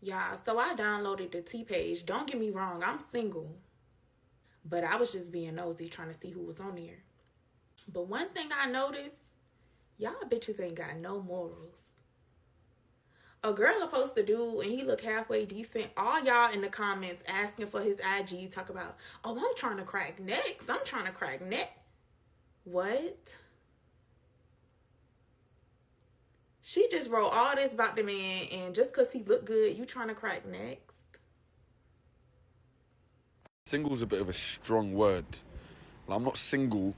Yeah, so I downloaded the T page. Don't get me wrong, I'm single. But I was just being nosy trying to see who was on there. But one thing I noticed, y'all bitches ain't got no morals. A girl supposed to do and he look halfway decent. All y'all in the comments asking for his IG, talk about, oh, I'm trying to crack necks. I'm trying to crack neck. What? She just wrote all this about the man, and just because he looked good, you trying to crack next? Single's a bit of a strong word. Like, I'm not single,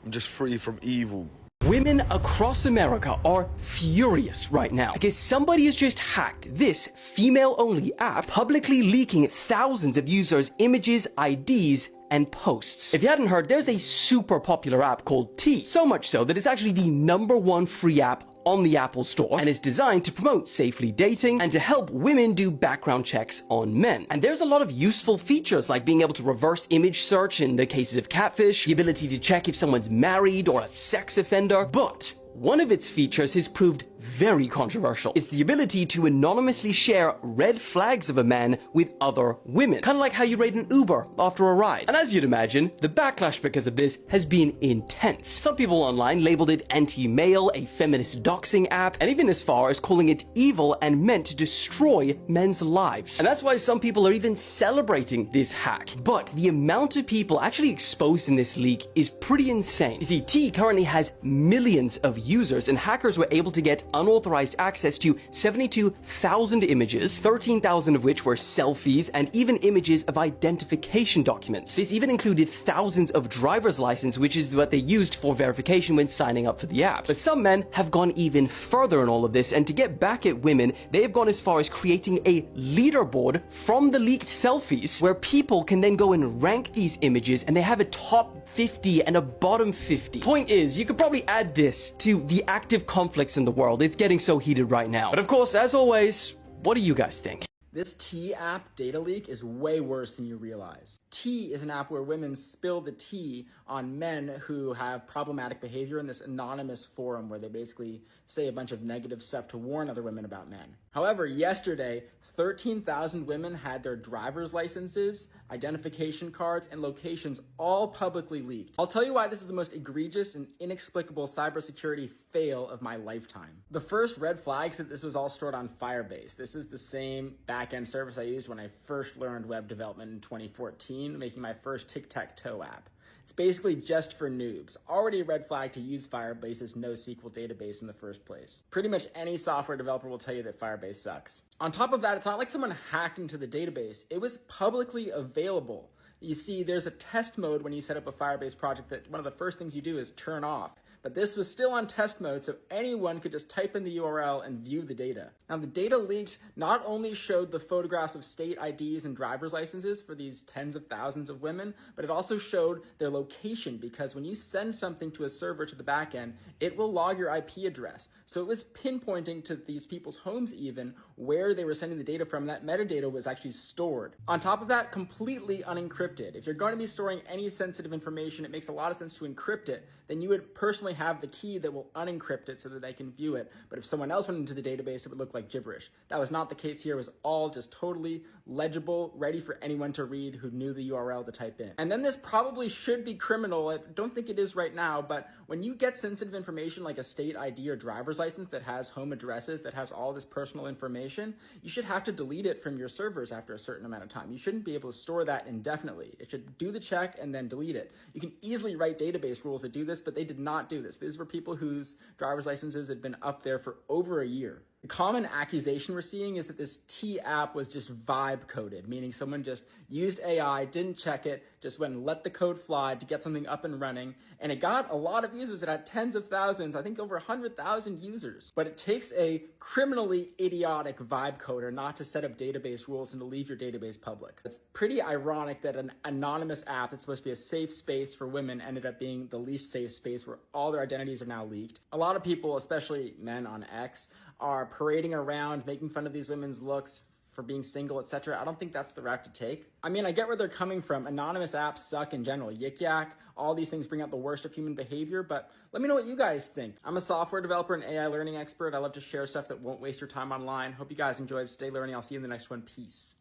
I'm just free from evil. Women across America are furious right now because somebody has just hacked this female-only app, publicly leaking thousands of users' images, IDs, and posts. If you hadn't heard, there's a super popular app called T. So much so that it's actually the #1 free app on the Apple Store and is designed to promote safely dating and to help women do background checks on men. And there's a lot of useful features like being able to reverse image search in the cases of catfish, the ability to check if someone's married or a sex offender, but one of its features has proved very controversial. It's the ability to anonymously share red flags of a man with other women. Kind of like how you rate an Uber after a ride. And as you'd imagine, the backlash because of this has been intense. Some people online labeled it anti-male, a feminist doxing app, and even as far as calling it evil and meant to destroy men's lives. And that's why some people are even celebrating this hack. But the amount of people actually exposed in this leak is pretty insane. You see, T currently has millions of users, and hackers were able to get unauthorized access to 72,000 images, 13,000 of which were selfies, and even images of identification documents. This even included thousands of driver's license, which is what they used for verification when signing up for the app. But some men have gone even further in all of this, and to get back at women, they have gone as far as creating a leaderboard from the leaked selfies, where people can then go and rank these images, and they have a top 50 and a bottom 50. Point is, you could probably add this to the active conflicts in the world. It's getting so heated right now. But of course, as always, what do you guys think? This T app data leak is way worse than you realize. T is an app where women spill the tea on men who have problematic behavior in this anonymous forum where they basically say a bunch of negative stuff to warn other women about men. However, yesterday, 13,000 women had their driver's licenses, identification cards, and locations all publicly leaked. I'll tell you why this is the most egregious and inexplicable cybersecurity fail of my lifetime. The first red flag is that this was all stored on Firebase. This is the same backend service I used when I first learned web development in 2014, making my first tic-tac-toe app. It's basically just for noobs. Already a red flag to use Firebase's NoSQL database in the first place. Pretty much any software developer will tell you that Firebase sucks. On top of that, it's not like someone hacked into the database. It was publicly available. You see, there's a test mode when you set up a Firebase project that one of the first things you do is turn off. But this was still on test mode, so anyone could just type in the URL and view the data. Now, the data leaked not only showed the photographs of state IDs and driver's licenses for these tens of thousands of women, but it also showed their location, because when you send something to a server to the backend, it will log your IP address. So it was pinpointing to these people's homes even where they were sending the data from. That metadata was actually stored. On top of that, completely unencrypted. If you're going to be storing any sensitive information, it makes a lot of sense to encrypt it. Then you would personally have the key that will unencrypt it so that they can view it. But if someone else went into the database, it would look like gibberish. That was not the case here. It was all just totally legible, ready for anyone to read who knew the URL to type in. And then this probably should be criminal. I don't think it is right now, but when you get sensitive information like a state ID or driver's license that has home addresses, that has all this personal information, you should have to delete it from your servers after a certain amount of time. You shouldn't be able to store that indefinitely. It should do the check and then delete it. You can easily write database rules that do this, but they did not do this. These were people whose driver's licenses had been up there for over a year. The common accusation we're seeing is that this T app was just vibe coded, meaning someone just used AI, didn't check it, just went and let the code fly to get something up and running. And it got a lot of users. It had tens of thousands, I think over 100,000 users. But it takes a criminally idiotic vibe coder not to set up database rules and to leave your database public. It's pretty ironic that an anonymous app that's supposed to be a safe space for women ended up being the least safe space where all their identities are now leaked. A lot of people, especially men on X, are parading around, making fun of these women's looks, for being single, etc. I don't think that's the route to take. I mean, I get where they're coming from. Anonymous apps suck in general. Yik Yak, all these things bring out the worst of human behavior, but let me know what you guys think. I'm a software developer and AI learning expert. I love to share stuff that won't waste your time online. Hope you guys enjoyed. Stay learning. I'll see you in the next one. Peace.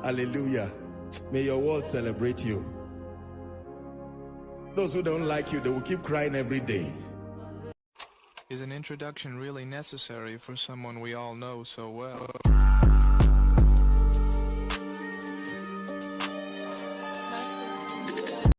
Hallelujah. May your world celebrate you. Those who don't like you, they will keep crying every day. Is an introduction really necessary for someone we all know so well?